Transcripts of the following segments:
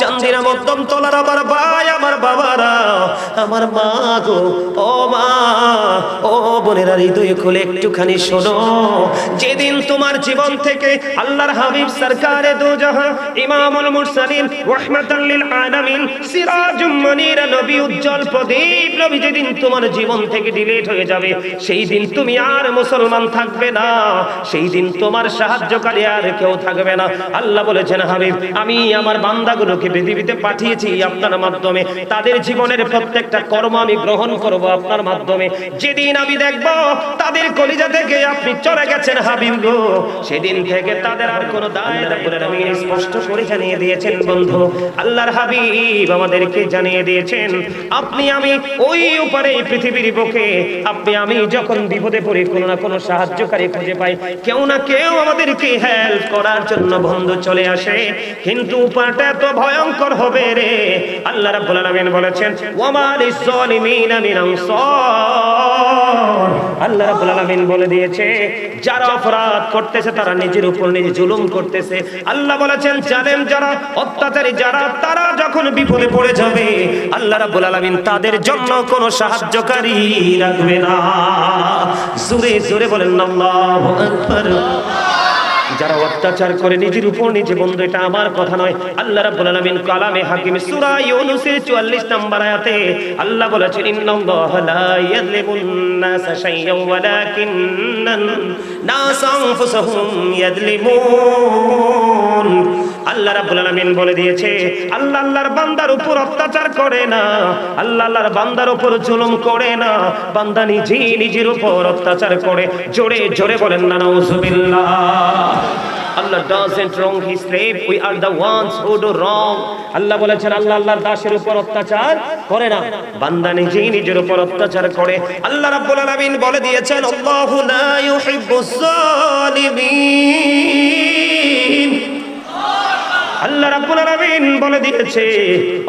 চান্দিনা মধ্যম তলার আমার ভাই, আমার বাবারা, আমার মা গো, ও মা, ও বোনেরা, হৃদয় খুলে একটুখানি শোনো। যেদিন তোমার জীবন থেকে আল্লাহর হাবিব সরকারে দু জাহান ইমামুল মুরসালিন রাহমাতাল লিল আলামিন সিরাজুম মুনির নবী, উজ্জ্বল প্রদীপ নবী, যেদিন তোমার জীবন থেকে ডিলিট হয়ে যাবে, সেই দিন তুমি আর মুসলমান থাকবে না, সেই দিন তোমার সাহায্যকারী আর কেউ থাকবে না। আল্লাহ বলেছেন, হাবিব, আমি আমার বান্দাগুলোকে পৃথিবীতে পাঠিয়েছি আপনার মাধ্যমে, তাদের জীবনের প্রত্যেকটা কর্ম আমি গ্রহণ করব আপনার মাধ্যমে। যেদিন আমি দেখব তাদের কলিজা থেকে আপনি চলে গেছেন হাবিব গো, সেদিন থেকে তাদের আর কোনো দায় বলে আমি স্পষ্ট করে জানিয়ে দিয়েছেন বন্ধু। আল্লাহর হাবিব আমাদেরকে জানিয়ে দিয়েছেন, আপনি আমি ওই উপরে পৃথিবীর বুকে, আপনি আমি যখন বিপদে পড়ি কোনো না কোনো সাহায্যকারী খুঁজে পাই, কেউ না কেউ আমাদেরকে হেল্প করার জন্য বন্ধু চলে আসে, কিন্তু উপায়টা এত ভয়ঙ্কর হবে রে। আল্লাহ রাব্বুল আলামিন বলেছেন, ওয়ামা লিজ-জালিমিনা মিন আনসার। আল্লাহ রাব্বুল আলামিন বলে দিয়েছে, যারা অপরাধ করতেছে তারা নিজের উপর নিজে জুলুম করতেছে। আল্লাহ বলেছেন, জালেম যারা, অত্যাচারী যারা, তারা যখন বিপদে পড়ে যাবে, আল্লাহ রাব্বুল আলামিন তাদের জন্য কোনো সাহায্যকারী রাখবে না। জোরে জোরে বলেন আল্লাহু আকবার। যারা অত্যাচার করে নিজের উপর নিজে, বন্ধু এটা আমার কথা নয়, আল্লাহ রাব্বুল আলামিন কালামে হাকিম সূরা ইউনূসের 44 নম্বর আয়াতে আল্লাহ বলেছেন, ইন্নাল্লাহা লা ইয়াযলিমুন নাসা শাইয়্যান ওয়ালাকিন্নান নাসা আনফুসাহুম ইয়াযলিমুন। আল্লাহ রাব্বুল আলামিন বলে দিয়েছে, আল্লাহ আল্লাহর বান্দার উপর অত্যাচার করে না, আল্লাহ আল্লাহর বান্দার উপর জুলুম করে না, বান্দা নিজেই নিজের উপর অত্যাচার করে। জোরে জোরে বলেন না নাউযুবিল্লাহ। Allah doesn't wrong his slave, we are the ones who do wrong. আল্লাহ বলেছেন, আল্লাহ আল্লাহর দাসের উপর অত্যাচার করে না, বান্দা নিজেই নিজের উপর অত্যাচার করে। আল্লাহ রাব্বুল আলামিন বলে দিয়েছেন, আল্লাহু লা ইউহিব্বুজ জালিমিন। আল্লাহ রাব্বুল আলামিন বলে দিয়েছে,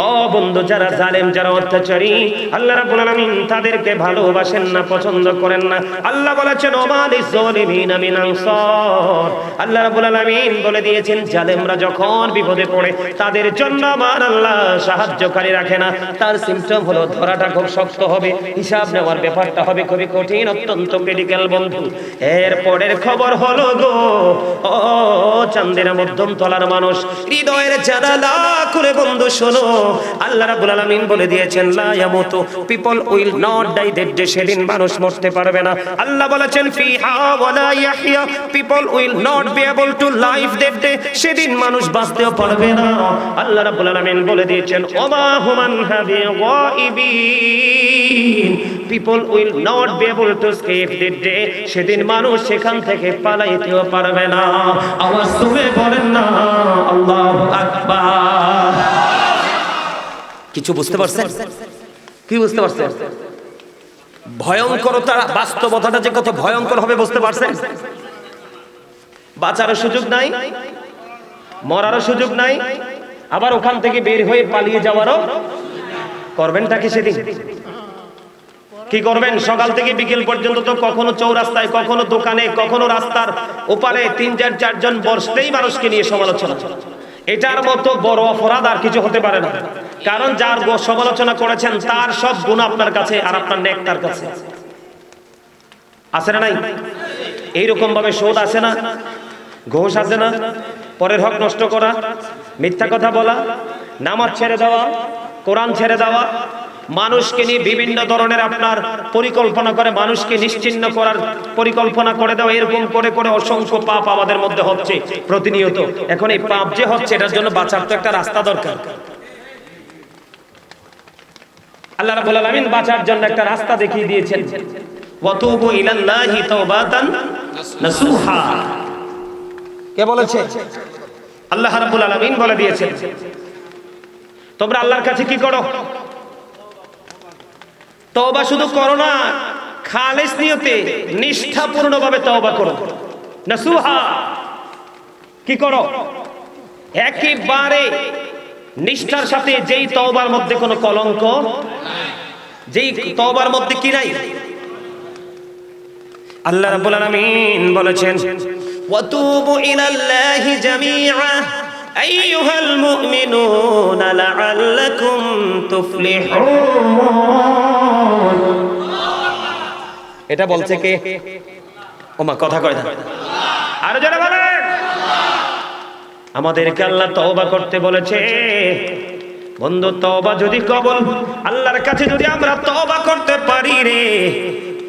ও বন্ধু, যারা জালেম, যারা অত্যাচারী, আল্লাহ রাব্বুল আলামিন তাদেরকে ভালোবাসেন না, পছন্দ করেন না। আল্লাহ বলেছেন, ওমা লিজ-জালিমিনা মিন আনসার। আল্লাহ রাব্বুল আলামিন বলে দিয়েছেন, জালেমরা যখন বিপদে পড়ে তাদের জন্য আমার আল্লাহ সাহায্যকারী রাখে না। তার সিম্পটম হলো ধরাটা খুব শক্ত হবে, হিসাব নেওয়ার ব্যাপারটা হবে খুবই কঠিন, অত্যন্ত ক্রিটিক্যাল বন্ধু। এর পরের খবর হলো গো, ও চান্দিনা মধ্যম তলার মানুষ, হৃদয়ের জানালা খুলে বন্ধু শোনো। আল্লাহ রাব্বুল আলামিন বলে দিয়েছেন, লা ইয়ামুতু, people will not die, that day, সেদিন মানুষ মরতে পারবে না। আল্লাহ বলেছেন, ফিহা ওয়ালা ইয়াহইয়া, people will not be able to live, that day, সেদিন মানুষ বাঁচতেও পারবে না। আল্লাহ রাব্বুল আলামিন বলে দিয়েছেন, ওমা হুমান হাবি গায়িবিন, people will not be able to escape, that day, সেদিন মানুষ সেখান থেকে পালাইতেও পারবে না। আওয়াজ তুলে বলেন না আল্লাহু আকবার। কিছু বুঝতে পারছেন? কি বুঝতে পারছেন? ভয়ঙ্করতা, বাস্তবতাটা যে কত ভয়ঙ্কর হবে বুঝতে পারছেন? বাঁচারও সুযোগ নাই, মরারও সুযোগ নাই, আবার ওখান থেকে বের হয়ে পালিয়ে যাওয়ারও। করবেনটা কি সেদিন? কি করবেন? সকাল থেকে বিকেল পর্যন্ত তো কখনো চৌরাস্তায়, কখনো দোকানে, কখনো রাস্তার ওপারে 3-4 জন বসলেই মানুষকে নিয়ে সমালোচনা। এটার মতো বড় অপরাধ আর কিছু হতে পারে না। কারণ যার সমালোচনা করেছেন তার সব গুণ আপনার কাছে, আর আপনার নেক তার কাছে। আছে না নাই? এইরকম ভাবে সুদ আছে না, ঘুষ আছে না, পরের হক নষ্ট করা, মিথ্যা কথা বলা, নামাজ ছেড়ে দেওয়া, কোরআন ছেড়ে দেওয়া, মানুষকে নিয়ে বিভিন্ন ধরনের আপনার পরিকল্পনা করে মানুষকে নিশ্চিহ্ন করার পরিকল্পনা করে দেওয়া, এরকম করে করে অসংখ্য পাপ আমাদের মধ্যে হচ্ছে প্রতিনিয়ত। এখন এই পাপ যে হচ্ছে, এটার জন্য বাঁচার তো একটা রাস্তা দরকার। আল্লাহ রাব্বুল আলামিন বাঁচার জন্য একটা রাস্তা দেখিয়ে দিয়েছেন, ওয়াতুবু ইলাল্লাহি তাওবাতান নাসুহা। কে বলেছে? আল্লাহ রাব্বুল আলামিন বলে দিয়েছেন, তোমরা আল্লাহর কাছে কি করো? তওবা শুধু করো না, খালিস নিয়তে নিষ্ঠাপূর্ণভাবে তওবা করো। নাসুহা কি করো? একেবারে নিষ্ঠার সাথে, যেই তওবার মধ্যে কোনো কলঙ্ক নাই, যেই তওবার মধ্যে কি নাই। আল্লাহ রাব্বুল আলামিন বলেছেন, ওয়াতুবু ইলাল্লাহি জামিআ আইয়ুহাল মুমিনুনা লাআল্লাকুম তুফলিহুন। এটা বলছে কে? ওমা কথা কয় না, আর যারা বলেন আমাদেরকে আল্লাহ তওবা করতে বলেছে। বন্ধু, তওবা যদি কবুল, আল্লাহর কাছে যদি আমরা তওবা করতে পারি রে,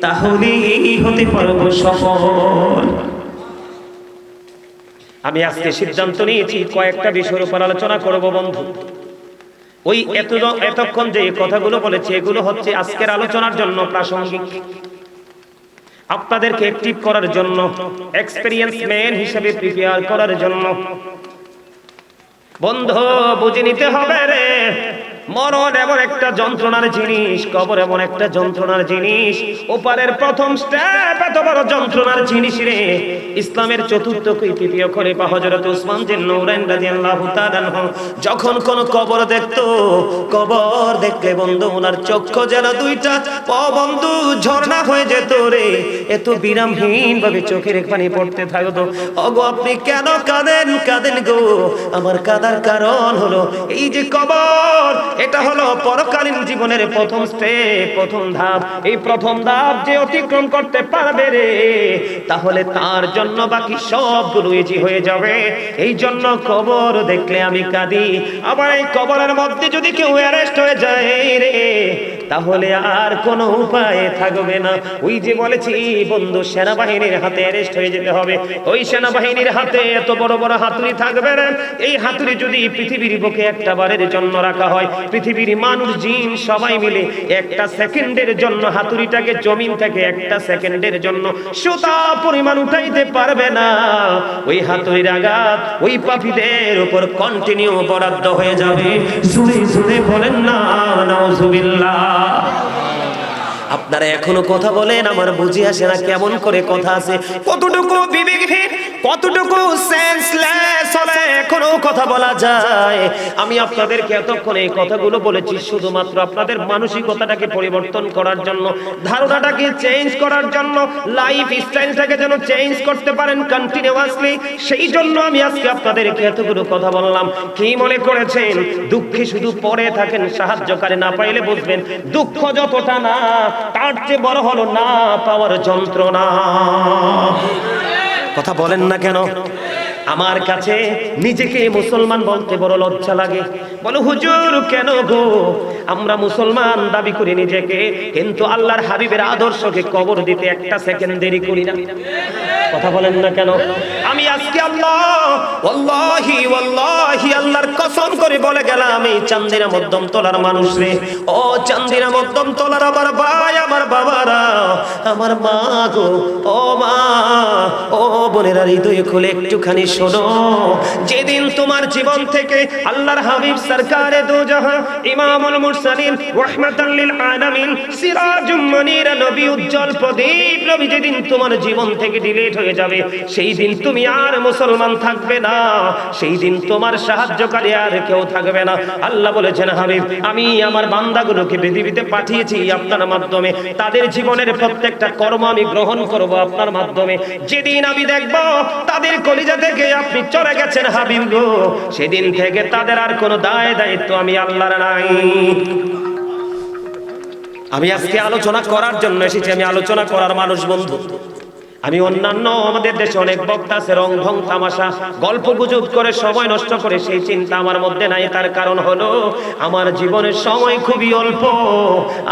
তাহলেই হতে পারবো সফল। আমি আজকে সিদ্ধান্ত নিয়েছি কয়েকটা বিষয়ের উপর আলোচনা করব বন্ধু। ওই এতক্ষণ যে কথাগুলো বলেছি এগুলো হচ্ছে আজকের আলোচনার জন্য প্রাসঙ্গিক, আপনাদেরকে অ্যাক্টিভ করার জন্য, এক্সপেরিয়েন্স ম্যান হিসেবে প্রিপেয়ার করার জন্য। বন্ধু, বুঝে নিতে হবে রে, মরণ এমন একটা যন্ত্রণার জিনিস, কবর এমন একটা যন্ত্রণার জিনিস, ওপারের প্রথম স্টেপ এত বড় যন্ত্রণার জিনিস রে। ইসলামের চতুর্থ তৃতীয় খলিফা হযরত উসমান বিন নূরাইন রাদিয়াল্লাহু তাআলা যখন কোন কবর দেখতো, কবর দেখলে বন্ধু ওনার চক্ষু যেন দুইটা বন্ধু ঝর্ণা হয়ে যেত রে। এত বিরামহীন ভাবে চোখের পানি পড়তে থাকতো। ওগো আপনি কেন কাঁদেন? কাঁদেন গো, আমার কাঁদার কারণ হলো এই যে কবর, এটা হলো পরকালীন জীবনের প্রথম স্টেপ, প্রথম ধাপ। এই প্রথম ধাপ যে অতিক্রম করতে পারবে রে, তাহলে তার জন্য বাকি সবগুলো ইজি হয়ে যাবে। এই জন্য কবর দেখলে আমি কাঁদি। আবার এই কবরের মধ্যে যদি কেউ অ্যারেস্ট হয়ে যায় রে, তাহলে আর কোনো উপায় থাকবে না। ওই যে বলেছি বন্ধু, সেনাবাহিনীর হাতে অ্যারেস্ট হয়ে যেতে হবে। ওই সেনাবাহিনীর হাতে এত বড় বড় হাতুড়ি থাকবে না। এই হাতুড়ি যদি পৃথিবীর বুকে একটা বারের জন্য রাখা হয়, পৃথিবীর মানুষ জিন সবাই মিলে একটা সেকেন্ডের জন্য হাতুড়িটাকে জমিন থেকে একটা সেকেন্ডের জন্য সুতা পরিমাণ উঠাইতে পারবে না। ওই হাতুড়ির আঘাত ওই পাপীদের উপর কন্টিনিউ বরাদ্দ হয়ে যাবে। জোরে জোরে বলেন না নাউজুবিল্লাহ। আপনারা এখনো কথা বলেন, আমার বুঝি আসে না কেমন করে কথা আছে, কতটুকু বিবেকহীন, কতটুকু সেন্সলেস হলে এখনো কথা বলা যায়। আমি আপনাদেরকে এতক্ষণ এই কথাগুলো বলেছি শুধুমাত্র আপনাদের মানসিকতাটাকে পরিবর্তন করার জন্য, ধারণাটাকে চেঞ্জ করার জন্য, লাইফ স্টাইলটাকে যেন চেঞ্জ করতে পারেন কন্টিনিউয়াসলি। সেই জন্য আমি আজকে আপনাদেরকে এতগুলো কথা বললাম। কি মনে করেছেন দুঃখে শুধু পড়ে থাকেন, সাহায্যকারী না পাইলে বুঝবেন দুঃখ যতটা না, তার চেয়ে বড় হলো না পাওয়ার যন্ত্রণা। কথা বলেন না কেন? আমার কাছে নিজেকে মুসলমান বলতে বড় লজ্জা লাগে। বলো হুজুর কেন গো, আমরা মুসলমান দাবি করি নিজেকে, কিন্তু আল্লাহর হাবিবের আদর্শকে কবর দিতে একটা সেকেন্ড দেরি করি না। কথা বলেন না কেন? আমি আজকে ওয়াল্লাহি আল্লাহর কসম করে বলে গেলাম, এই চান্দিনা মধ্যম তলার মানুষ রে, ও চান্দিনা মধ্যম তলার আমার ভাই, আমার বাবারা, আমার মা গো, ও মা, ও বোনেরা, হৃদয় খুলে একটুখানি শোনো। যেদিন তোমার জীবন থেকে আল্লাহর হাবিব সরকারে দো জাহান ইমামুল মুরসালিন রাহমাতাল লিল আলামিন সিরাজুম মুনির নবী, উজ্জ্বল প্রদীপ নবী, যেদিন তোমার জীবন থেকে ডিলিট হয়ে যাবে, সেই দিন তুমি আর মুসলমান থাকবে না। সেই দিন তোমার সাহায্যকারী আর কেউ থাকবে না। আল্লাহ বলেছেন, হাবিব আমি আমার বান্দাগুলোকে পৃথিবীতে পাঠিয়েছি আপনার মাধ্যমে, তাদের জীবনের প্রত্যেকটা কর্ম আমি গ্রহণ করব আপনার মাধ্যমে। যেদিন আমি দেখব তাদের কলিজা থেকে আপনি চলে গেছেন হাবিব গো, সেদিন থেকে তাদের আর কোনো দায় দায়িত্ব আমি আল্লাহর নাই। আমি আজকে আলোচনা করার জন্য এসেছি, আমি আলোচনা করার মানুষ বন্ধু। আমি অন্যান্য আমাদের দেশে অনেক বক্তা আছে, রং ঢং তামাশা গল্প গুজব করে সময় নষ্ট করে, সেই চিন্তা আমার মধ্যে নাই। তার কারণ হলো আমার জীবনের সময় খুবই অল্প,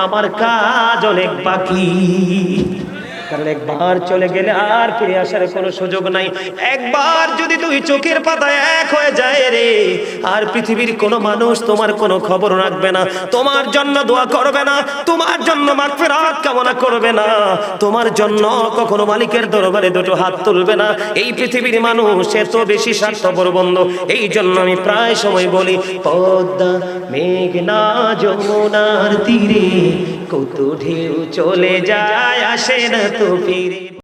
আমার কাজ অনেক বাকি। কারণ একবার চলে গেলে আর ফিরে আসার কোনো সুযোগ নাই। একবার যদি দুই চোখের পাতায় এক হয়ে যায় রে, আর পৃথিবীর কোনো মানুষ তোমার কোনো খবর রাখবে না, তোমার জন্য দোয়া করবে না, তোমার জন্য মাগফিরাত কামনা করবে না, তোমার জন্য কখনো মালিকের দরবারে দুটো হাত তুলবে না। এই পৃথিবীর মানুষ এত বেশি স্বার্থপর বন্ধু। এই জন্য আমি প্রায় সময় বলি, পদ্মা মেঘনা যমুনার তীরে কত ঢেউ চলে যায়, আসে না তো ফিরে।